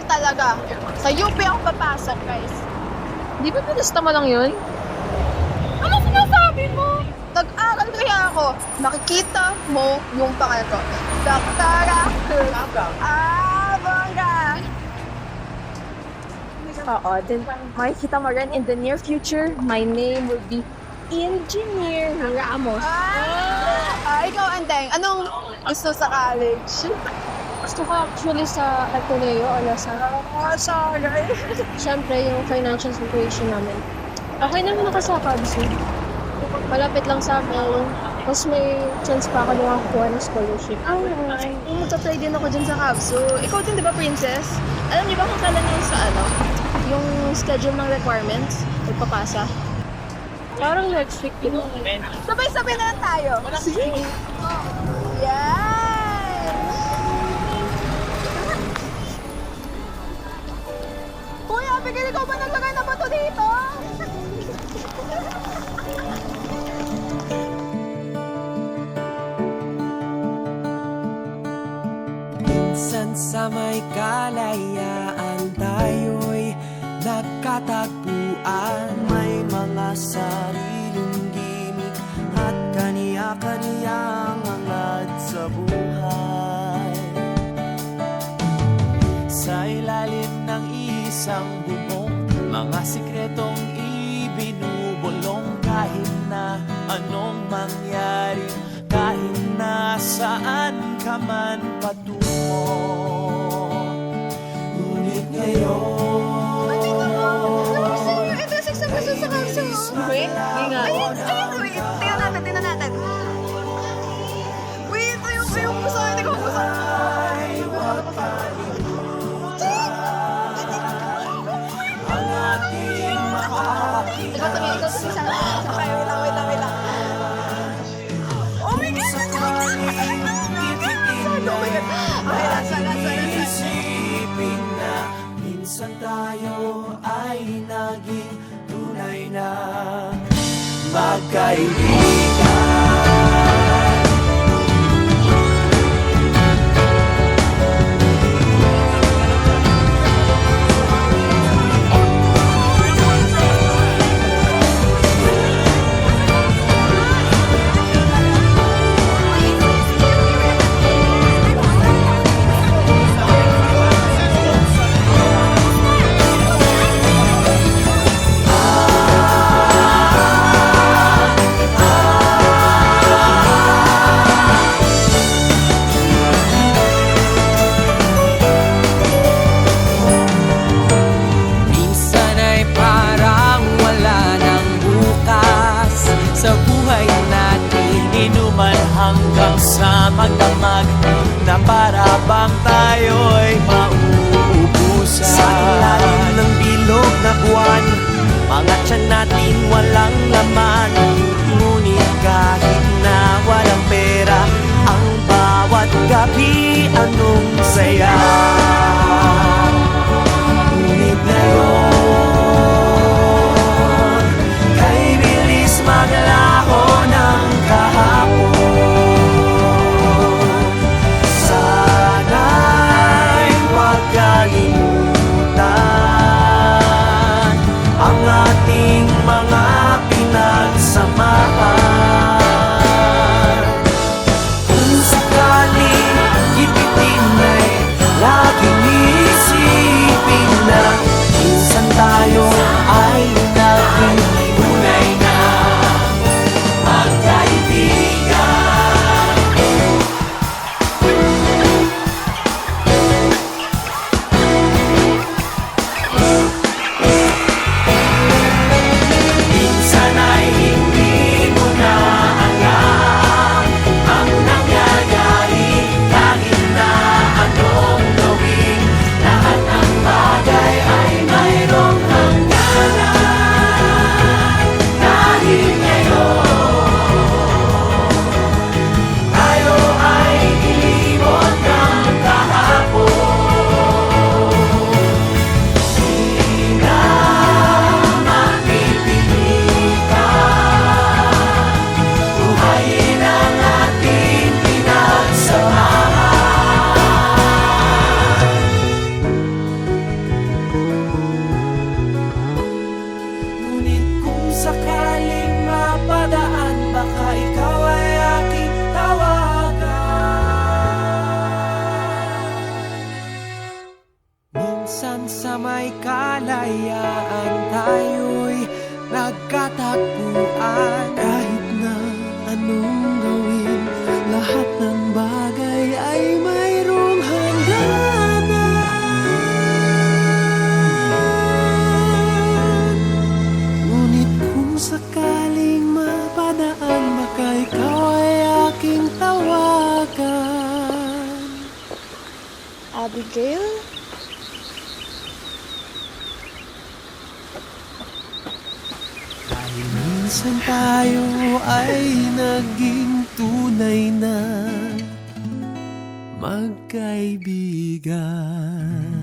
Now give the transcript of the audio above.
Hindi talaga. Sa UP ako papasok, guys. Di ba pinasta mo lang yun? Ano sinasabi mo? Nag-aral kaya ako. Nakikita mo yung pangalan ko. Doktora Abongga. Oo, then makikita mo rin in the near future, my name will be Engineer Ramos. Ikaw, Andeng, anong gusto sa college? Gusto ko actually sa Ateneo o Lasal. Sorry. Siyempre, yung financial situation namin. Okay naman ako sa Cubs. Malapit lang sa akin. Tapos may chance pa ako na makakuha ng scholarship. Alright. Mag-apply din ako dyan sa Cavs. So, ikaw din, di ba, Princess? Alam niyo ba kung kailan yung sa yung schedule ng requirements? Magpapasa? Parang next week din. Sabay-sabay na lang tayo. Sige. Yan! Kuya, bigyan ikaw ba naglagay na bato dito? Minsan sa may kalayaan tayo'y nagkatagpuan. May mga sariling gimik at kaniya-kaniyang hangad sa buhay. Sa ilalim ng isang bubong, mga sikretong ibinubulong. Kahit na anong mangyari, kahit na saan ka man patungo, ngunit ngayon Wait, ayun, wait. Tingnan natin. Wait, ayun po sa akin. ang ating makakita. Ikaw tumingin sa kayo. Wait lang. Oh my God! Okay, sana. Isipin na minsan tayo ay naging tunay na magkaibigan. Hanggang sa magdamag na para bang tayo'y mauubusan. Sa ilalim ng bilog na buwan, mga tiyan natin walang laman. Ngunit kahit na walang pera, ang bawat gabi anong saya. Ngunit ngayon, kay bilis maglaho ng kahapon. Kalimutan ang ating mga pinagsamahan. Kung sakaling ipitin ay lagi sakaling mapadaan, baka ikaw ay aking tawagan. Minsan sa may kalayaan tayo'y nagkatagpuan. Kahit na anong gawin, lahat ng bagay ay mayroong hangganan. Ngunit kung sakaling mapadaan, baka ikaw ay aking tawagan. Abigail? Dahil minsan tayo ay naging tunay na magkaibigan.